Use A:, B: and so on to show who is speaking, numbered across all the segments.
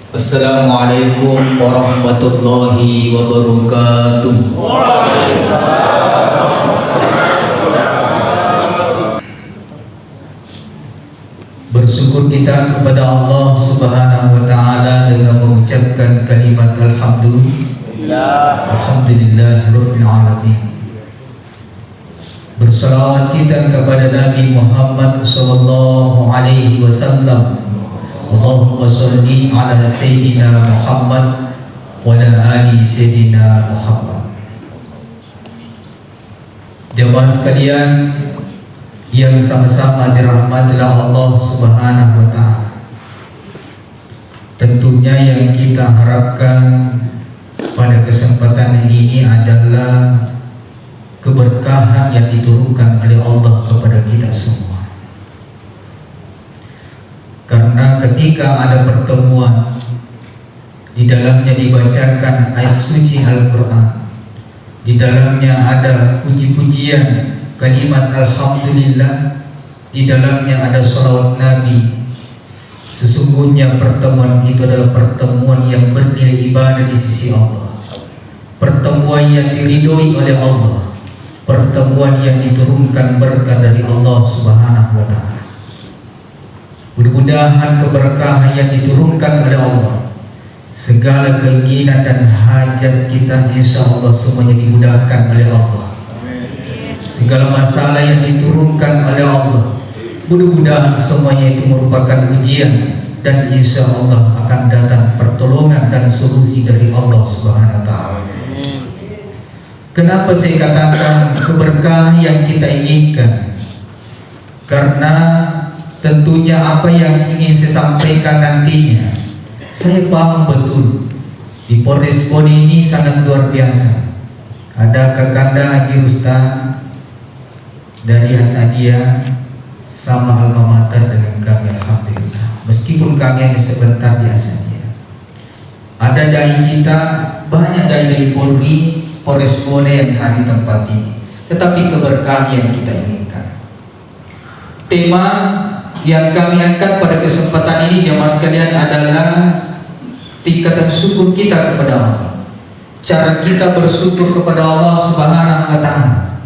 A: Assalamualaikum warahmatullahi wabarakatuh. Bersyukur kita kepada Allah Subhanahu wa taala dengan mengucapkan kalimat alhamdulillahirabbil alamin. Bersalawat kita kepada Nabi Muhammad sallallahu alaihi wasallam. Allahumma sholli ala sayyidina Muhammad wa ala ali sayyidina Muhammad. Jemaah sekalian yang sama-sama dirahmati Allah Subhanahu wa taala. Tentunya yang kita harapkan pada kesempatan ini adalah keberkahan yang diturunkan oleh Allah kepada kita semua. Karena ketika ada pertemuan, di dalamnya dibacakan ayat suci Al-Quran, di dalamnya ada puji-pujian, kalimat alhamdulillah, di dalamnya ada salawat Nabi. Sesungguhnya pertemuan itu adalah pertemuan yang bernilai ibadah di sisi Allah, pertemuan yang diridhoi oleh Allah, pertemuan yang diturunkan berkah dari Allah Subhanahu wa taala. Mudah-mudahan keberkahan yang diturunkan oleh Allah, segala keinginan dan hajat kita insya Allah semuanya dimudahkan oleh Allah. Segala masalah yang diturunkan oleh Allah, mudah-mudahan semuanya itu merupakan ujian, dan insya Allah akan datang pertolongan dan solusi dari Allah Subhanahu wa taala. Kenapa saya katakan keberkahan yang kita inginkan? Karena tentunya apa yang ingin saya sampaikan nantinya, saya paham betul di Polres Poni ini sangat luar biasa. Ada Kakanda Haji Rustam dari Asadia sama alma mater dengan kami, alhamdulillah. Meskipun kami hanya sebentar di Asadia, ada dai kita, banyak dai Polri, Polres Poni yang hadir tempat ini. Tetapi keberkahan yang kita inginkan, tema yang kami angkat pada kesempatan ini jemaah sekalian adalah tingkatan syukur kita kepada Allah. Cara kita bersyukur kepada Allah Subhanahu wa taala.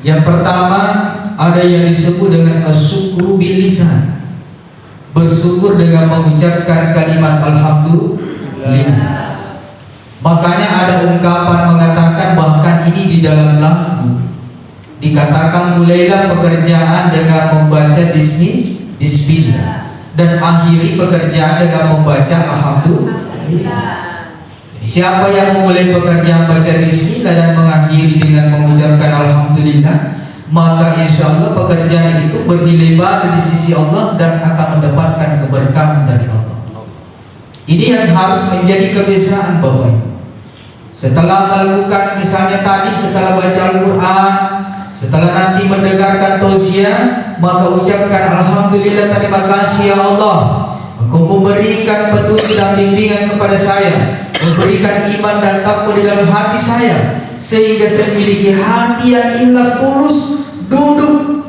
A: Yang pertama ada yang disebut dengan asyukru bil lisan. Bersyukur dengan mengucapkan kalimat alhamdulillah. Makanya ada ungkapan mengatakan, bahkan ini di dalam lagu dikatakan, mulailah pekerjaan dengan membaca bismillah dan akhiri pekerjaan dengan membaca alhamdulillah. Siapa yang memulai pekerjaan baca bismillah dan mengakhiri dengan mengucapkan alhamdulillah, maka insya Allah pekerjaan itu bernilai baik di sisi Allah dan akan mendapatkan keberkahan dari Allah. Ini yang harus menjadi kebiasaan Bapak. Setelah melakukan misalnya tadi, setelah baca Al-Quran, setelah nanti mendengarkan tausiah, maka ucapkan alhamdulillah, terima kasih ya Allah, Engkau memberikan petunjuk dan bimbingan kepada saya, memberikan iman dan takwa di dalam hati saya, sehingga saya memiliki hati yang ikhlas tulus duduk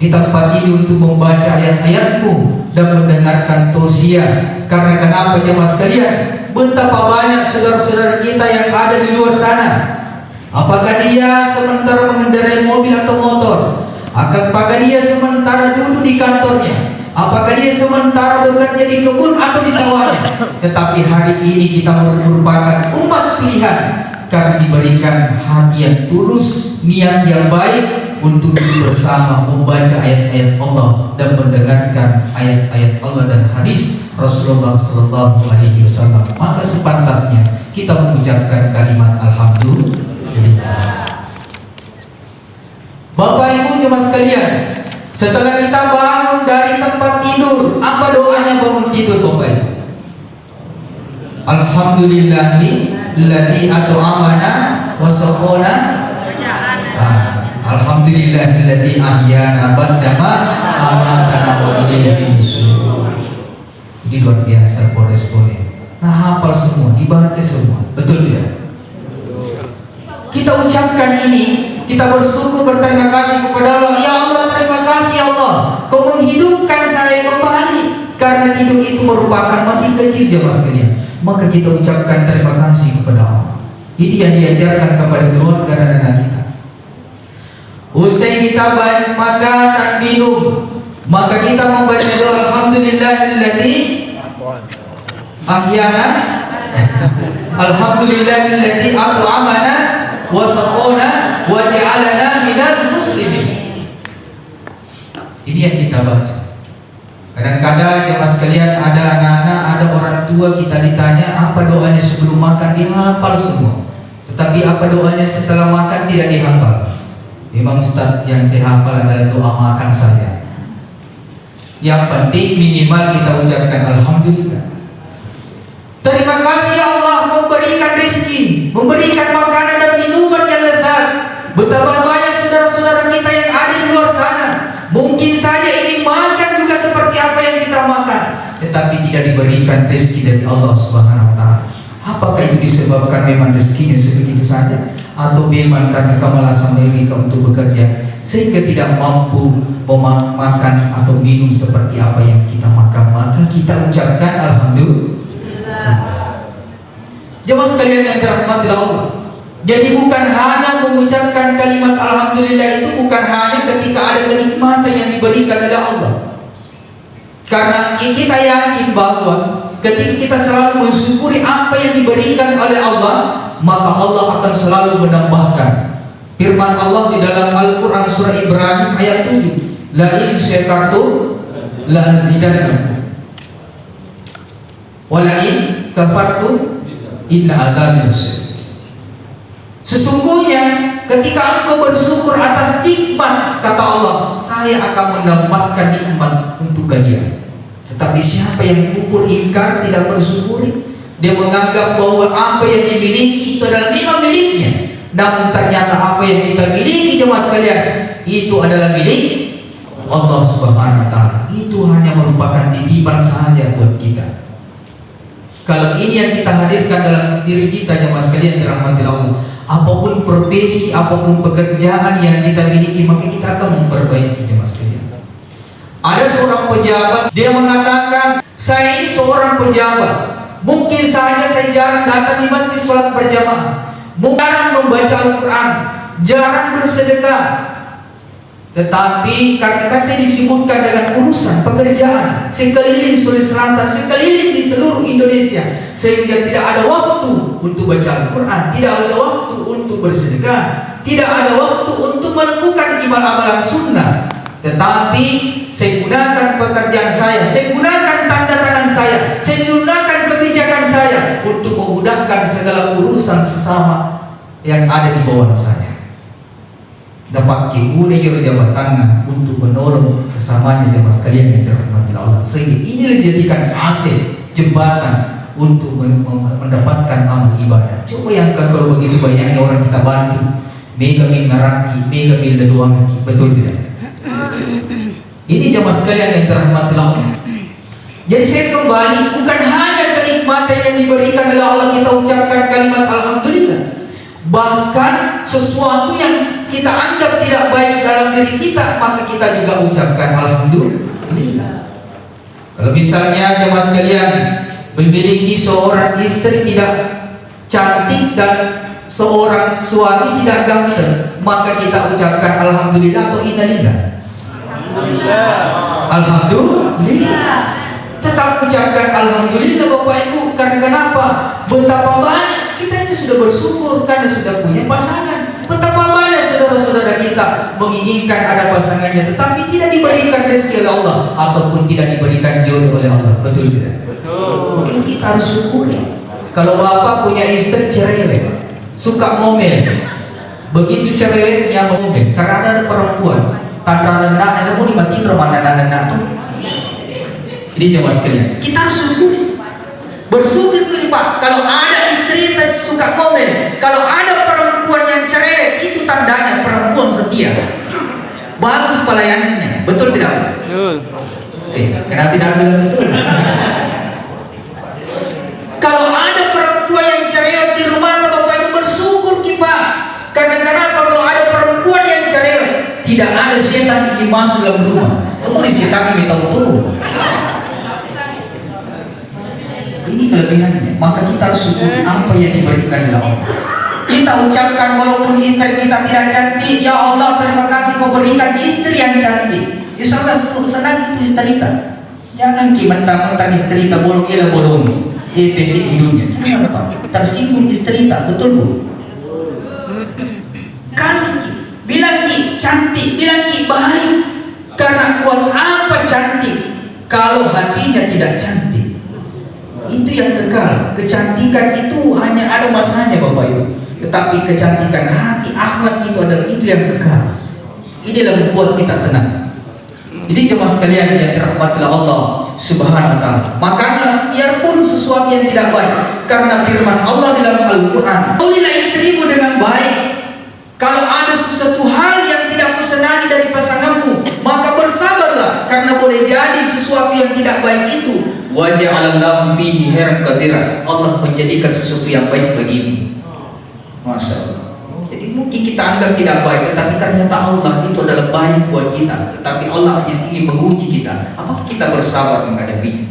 A: di tempat ini untuk membaca ayat-ayat-Mu dan mendengarkan tausiah. Karena kenapa jemaah sekalian, betapa banyak saudara-saudara kita yang ada di luar sana. Apakah dia sementara mengendarai mobil atau motor? Apakah dia sementara duduk di kantornya? Apakah dia sementara bekerja di kebun atau di sawahnya? Tetapi hari ini kita merupakan umat pilihan karena diberikan hati yang tulus, niat yang baik untuk bersama membaca ayat-ayat Allah dan mendengarkan ayat-ayat Allah dan hadis Rasulullah Sallallahu Alaihi Wasallam. Maka sepantasnya kita mengucapkan kalimat alhamdulillah. Bapak Ibu jemaah sekalian, setelah kita bangun dari tempat tidur, apa doanya bangun tidur Bapak Ibu? Alhamdulillahilladzi at'amana wa saqana. Alhamdulillahilladzi ahyana ba'dama amatana wa ilaihi nusyur. Ini luar biasa Polres Poni. Nah, hafal semua, dibaca semua. Betul tidak? Kita ucapkan ini, kita bersyukur, berterima kasih kepada Allah. Ya Allah, terima kasih ya Allah, Kau menghidupkan saya kembali. Karena tidur itu merupakan mati kecil jemaah sekalian, maka kita ucapkan terima kasih kepada Allah. Ini yang diajarkan kepada keluarga dan anak kita. Usai kita makan dan minum, maka kita membaca doa alhamdulillahilladzi ahyana alhamdulillahilladzi at'amana wa saqana wa ja'alana minal muslimin. Ini yang kita baca. Kadang-kadang jemaah sekalian, ada anak-anak, ada orang tua, kita ditanya apa doanya sebelum makan, dihafal semua. Tetapi apa doanya setelah makan tidak dihafal. Memang Ustaz, yang saya hafal adalah doa makan saja. Yang penting minimal kita ucapkan alhamdulillah. Terima kasih ya Allah memberikan rezeki, memberikan makanan dan minuman yang lezat. Betapa banyak saudara-saudara kita yang ada di luar sana, mungkin saja ingin makan juga seperti apa yang kita makan, tetapi tidak diberikan rezeki dari Allah Subhanahu wa taala. Apakah itu disebabkan memang rezekinya sebegitu saja, atau memang karena kemalasan mereka untuk bekerja sehingga tidak mampu makan atau minum seperti apa yang kita makan? Maka kita ucapkan alhamdulillah. Jemaah sekalian yang dirahmati Allah, jadi bukan hanya mengucapkan kalimat alhamdulillah itu bukan hanya ketika ada kenikmatan yang diberikan oleh Allah. Karena kita yakin bahwa ketika kita selalu mensyukuri apa yang diberikan oleh Allah, maka Allah akan selalu menambahkan. Firman Allah di dalam Al-Quran surah Ibrahim ayat 7, la in syakartum la azidannakum wa la in kafartum inna adzabi lasyadid. Sesungguhnya ketika engkau bersyukur atas nikmat, kata Allah, saya akan menambahkan nikmat untuk kalian. Tetapi siapa yang kufur, ingkar, tidak bersyukuri, dia menganggap bahwa apa yang dimiliki itu adalah memang miliknya, namun ternyata apa yang kita miliki jemaah sekalian itu adalah milik Allah Subhanahu wa taala. Itu hanya merupakan titipan saja buat kita. Kalau ini yang kita hadirkan dalam diri kita jemaah sekalian dirahmati Allah, apapun profesi, apapun pekerjaan yang kita miliki, maka kita akan memperbaiki jemaah sekalian. Ada seorang pejabat, dia mengatakan, saya ini seorang pejabat, mungkin saja saya jarang datang di masjid sholat berjamaah, jarang membaca Al-Quran, jarang bersedekah, tetapi karena saya disibukkan dengan urusan pekerjaan, sekeliling Sulawesi Selatan, sekeliling di seluruh Indonesia, sehingga tidak ada waktu untuk baca Al-Quran, tidak ada waktu untuk bersedekah, tidak ada waktu untuk melakukan ibadah-ibadah sunnah. Tetapi saya gunakan pekerjaan saya gunakan tanda tangan saya gunakan kebijakan saya untuk memudahkan segala urusan sesama yang ada di bawah saya. Dapat keguna jabatan untuk menolong sesamanya jemaah sekalian yang dirahmati Allah. Sehingga inilah dijadikan aset jembatan untuk mendapatkan amal ibadah. Coba yang kalau begitu banyaknya orang kita bantu, mega ngaraki, mega doang, betul tidak? Ini jemaah sekalian yang dirahmati Allah. Jadi saya kembali, bukan hanya kenikmatan yang diberikan oleh Allah kita ucapkan kalimat alhamdulillah, bahkan sesuatu yang kita anggap tidak baik dalam diri kita, maka kita juga ucapkan alhamdulillah. Kalau misalnya jemaah sekalian memiliki seorang istri tidak cantik dan seorang suami tidak ganteng, maka kita ucapkan alhamdulillah atau innalillah. Alhamdulillah. Tetap ucapkan alhamdulillah Bapak Ibu. Karena kenapa? Betapa banyak kita itu sudah bersyukur karena sudah punya pasangan. Betapa banyak saudara-saudara kita menginginkan ada pasangannya, tetapi tidak diberikan rezeki oleh Allah ataupun tidak diberikan jodoh oleh Allah. Betul tidak? Betul. Mungkin kita harus syukuri. Kalau bapak punya istri cerewet, suka ngomel, begitu cerewetnya ngomel, karena ada perempuan tanda rendah, ada mau dimatiin rumah anak-anak tuh. Jadi jemaah sekalian, kita harus syukur, bersyukur Pak. Kalau ada istri yang suka ngomel, kalau ada perempuan yang cerewet, itu tandanya perempuan setia, bagus pelayanannya, betul tidak? Betul. Kenapa tidak bilang betul? Kalau ada perempuan yang cerewet di rumah Bapak Ibu, bersyukur kita. Karena kenapa? Kalau ada perempuan yang cerewet, tidak ada setan yang masuk dalam rumah. Kamu di setan minta turun. Ini kelebihannya. Maka kita harus syukuri apa yang diberikan oleh Allah. Kita ucapkan walaupun istri kita tidak cantik, ya Allah terima kasih kau berikan istri yang cantik. Insya Allah senang itu istri kita. Jangan mentang-mentang istri kita bolong ela bolong. Basic hidupnya. Jangan apa? Tersinggung istri kita, betul bu? Kasih, bilang ki cantik, bilang ki baik. Karena buat apa cantik kalau hatinya tidak cantik? Itu yang kekal. Kecantikan itu hanya ada masanya Bapak Ibu. Tetapi kecantikan hati, akhlak itu adalah itu yang kekal. Inilah membuat kita tenang. Jadi jemaah sekalian yang dirahmati Allah Subhanahu wa taala. Makanya biarpun sesuatu yang tidak baik, karena firman Allah dalam Al-Qur'an, "Tolilah istrimu dengan baik." Kalau ada sesuatu hal yang tidak kusenangi dari pasanganmu, maka bersabarlah, karena boleh jadi sesuatu yang tidak baik itu waja'alallahu bihi khairan katsiran. Allah menjadikan sesuatu yang baik bagimu. Masya Allah. Jadi mungkin kita anggap tidak baik, tetapi ternyata Allah itu adalah baik buat kita. Tetapi Allah hanya ingin menguji kita. Apakah kita bersabar menghadapinya?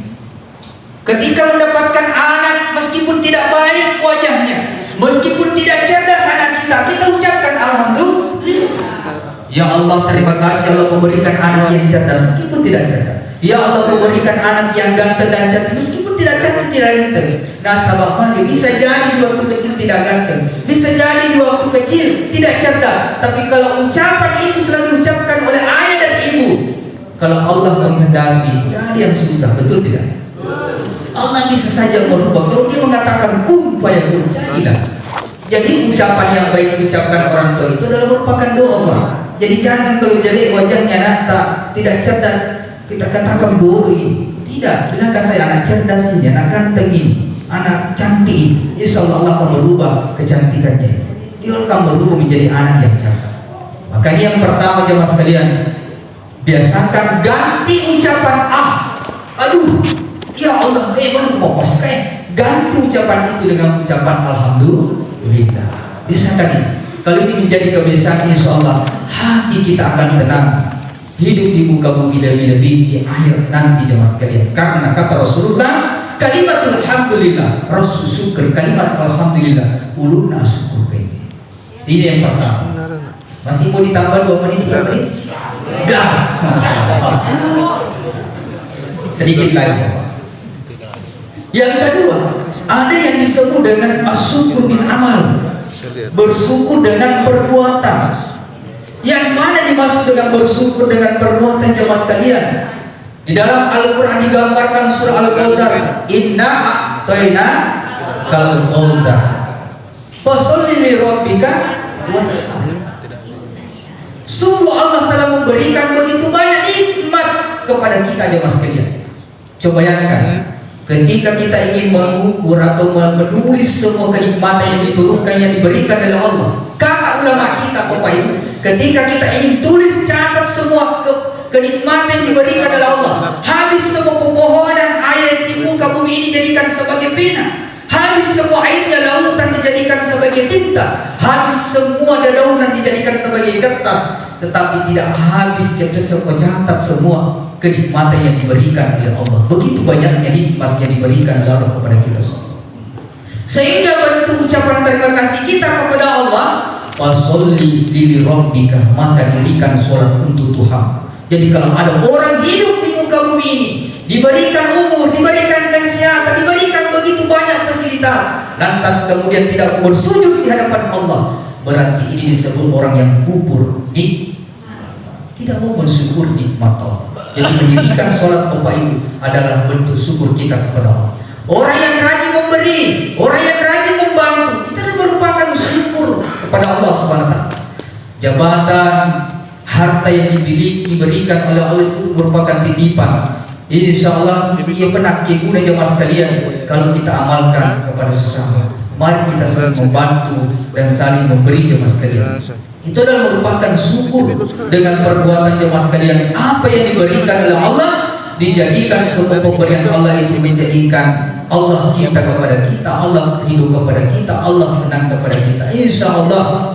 A: Ketika mendapatkan anak, meskipun tidak baik wajahnya, meskipun tidak cerdas anak kita, kita ucapkan alhamdulillah. Ya Allah terima kasih Allah memberikan anak yang cerdas meskipun tidak cerdas. Ya Allah memberikan anak yang ganteng dan cantik meskipun tidak cantik, tidak ganteng. Nah sahabat, bisa jadi di waktu kecil tidak ganteng, bisa jadi di waktu kecil tidak cerdas. Tapi kalau ucapan itu selalu diucapkan oleh ayah dan ibu, kalau Allah menghendaki tidak ada yang susah, betul tidak? Allah bisa saja merubah. Kalau dia mengatakan kun fayakun, jadilah. Jadi ucapan yang baik diucapkan orang tua itu adalah merupakan doa Pak. Jadi jangan kalau jelek wajahnya anak tidak cerdas kita katakan bodoh ini. Tidak, bilangkan saya anak cerdas ini, anak ganteng ini, anak cantik ini. Insya Allah Allah akan merubah kecantikannya. Dia akan berubah menjadi anak yang cerdas. Makanya yang pertama jemaah sekalian, biasakan ganti ucapan aduh, ya Allah, mana mau pakai? Ganti ucapan itu dengan ucapan alhamdulillah. Biasakan ini. Kalau ini menjadi kebiasaan, insya Allah hati kita akan tenang. Hidup di muka bumi lebih di akhir nanti jemaah sekalian. Karena kata Rasulullah, kalimatul alhamdulillah, Rasul syukur, kalimat alhamdulillah, uluna syukur ini. Ini yang pertama. Masih mau ditambah 2 menit lagi? Gas. Sedikit lagi Bapak. Yang kedua, ada yang disebut dengan asyukur bin amal, bersyukur dengan perbuatan. Yang mana dimaksud dengan bersyukur dengan perbuatan jemaah sekalian? Di dalam Al-Quran digambarkan surah Al-Kautsar, inna a'tayna kal kautsar fasholli li rabbika wanhar. Sungguh Allah telah memberikan begitu banyak nikmat kepada kita jemaah sekalian. Coba bayangkan, ketika kita ingin mengukur atau menulis semua kenikmatan yang diturunkan yang diberikan oleh Allah, kata ulama kita Bapak Ibu, ketika kita ingin tulis catat semua kenikmatan yang diberikan oleh Allah, habis semua pepohonan air di muka bumi ini dijadikan sebagai pena, habis semua airnya lautan dijadikan sebagai tinta, habis semua dedaunan dijadikan sebagai kertas, tetapi tidak habis kita coba catat semua kenikmatan yang diberikan oleh Allah. Begitu banyaknya nikmat yang diberikan oleh Allah kepada kita semua, sehingga bentuk ucapan terima kasih kita kepada Allah, fasholli li rabbika, maka dirikan sholat untuk Tuhan. Jadi kalau ada orang hidup di muka bumi ini, diberikan umur, diberikan kesehatan, diberikan begitu banyak fasilitas, lantas kemudian tidak bersujud di hadapan Allah, berarti ini disebut orang yang kubur, tidak mau bersyukur nikmat Allah. Jadi mendirikan sholat Bapak Ibu adalah bentuk syukur kita kepada Allah. Orang yang rajin memberi, orang yang rajin membantu, itu merupakan syukur kepada Allah Subhanahu wa taala. Jabatan, harta yang diberikan oleh Allah itu merupakan titipan. Insya Allah ia benar guna jemaah sekalian kalau kita amalkan kepada sesama. Mari kita saling membantu dan saling memberi jemaah sekalian. Itu adalah merupakan syukur dengan perbuatan jemaah sekalian. Apa yang diberikan oleh Allah dijadikan semua pemberian Allah itu menjadikan Allah cinta kepada kita, Allah rindu kepada kita, Allah senang kepada kita. Insya Allah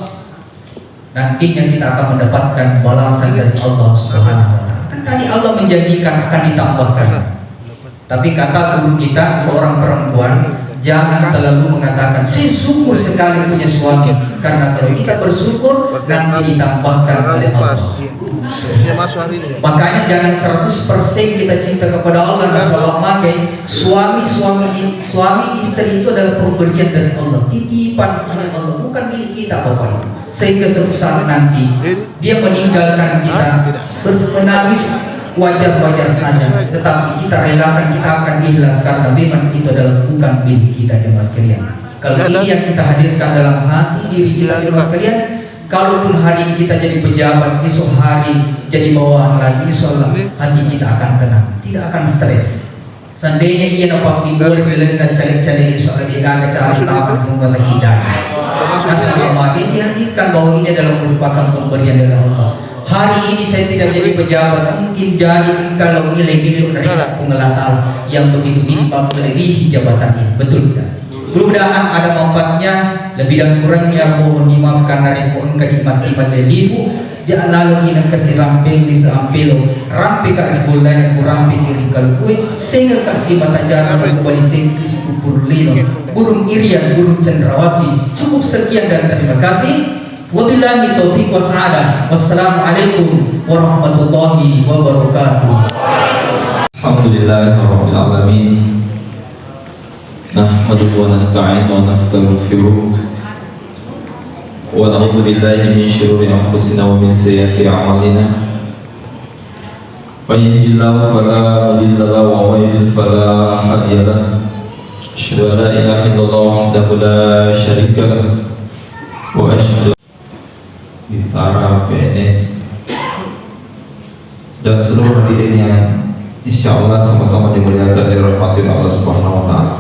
A: nantinya kita akan mendapatkan balasan dari Allah Subhanahu wa taala. Kan tadi Allah menjanjikan akan ditambahkan. Tapi kata guru kita, seorang perempuan, jangan terlalu mengatakan saya syukur sekali punya suami, karena kalau kita bersyukur nanti ditambahkan oleh Allah. Makanya jangan 100% kita cinta kepada Allah. Rasulullah makai suami istri itu adalah pemberian dari Allah, titipan oleh Allah, bukan milik kita Bapak Ibu. Sehingga suatu saat nanti dia meninggalkan kita, menangis wajar-wajar saja, tetapi kita relakan, kita akan ikhlas karena memang itu adalah bukan milik kita jemaah sekalian. Kalau ini yang kita hadirkan dalam hati diri kita jemaah sekalian, kalaupun hari ini kita jadi pejabat, esok hari jadi bawahan lagi, insyaallah hati kita akan tenang, tidak akan stres. Seandainya ia nampak dibuat dan cari-cari, insyaallah dia gak cari tahu masa hidayah. Asal ini dihadirkan bahwa ini adalah merupakan pemberian dari Allah. Hari ini saya tidak jadi pejabat, mungkin jadi kalau nilai-nilai menerima pengelolaan yang begitu timbang melebihi jabatan ini, betul tidak? Mudah-mudahan ada manfaatnya, lebih dan kurangnya mohon dimaafkan dari pohon kenikmat-nikmat lelifu. Jangan lalu kita kasih ramping di seampelo, rampi kak ribulan yang kurampi kiri kalau kue, sehingga kasih mata jalan dan kembali sengkris kupur lino, burung irian, burung cendrawasi. Cukup sekian dan terima kasih. Wabillahi taufiq wassalam. Wassalamualaikum warahmatullahi wabarakatuh.
B: Alhamdulillahirabbil alamin. Nahmaduhu wa nasta'inu wa nastaghfiruh. Wa na'udzu billahi min syururi anfusina wa min sayyiati a'malina. May yahdihillahu fala mudilla lahu wa may yudlil fala hadiya lahu. Asyhadu an la ilaha illallah wahdahu la syarika lahu wa asyhadu para PNS dan seluruh hadirin yang insyaallah sama-sama dimuliakan oleh rahmatil Allah Subhanahu wa taala.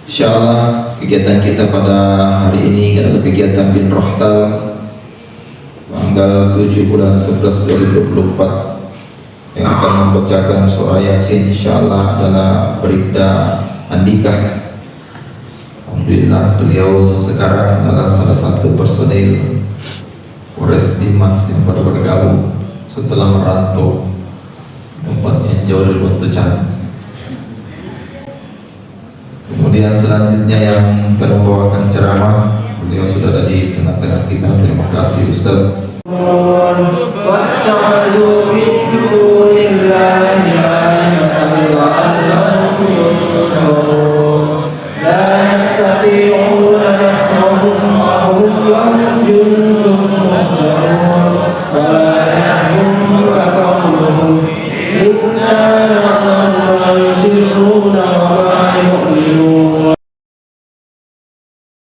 B: Insyaallah kegiatan kita pada hari ini adalah kegiatan bin Rohtal tanggal 7 bulan 11 2024 yang akan membacakan surah Yasin insyaallah adalah Bribda Andika. Alhamdulillah beliau sekarang adalah salah satu personil Polres Dimas yang baru bergabung setelah merantau tempatnya jauh dari Buntucan. Kemudian selanjutnya yang akan membawakan ceramah, beliau sudah ada di tengah-tengah kita. Terima kasih Ustaz.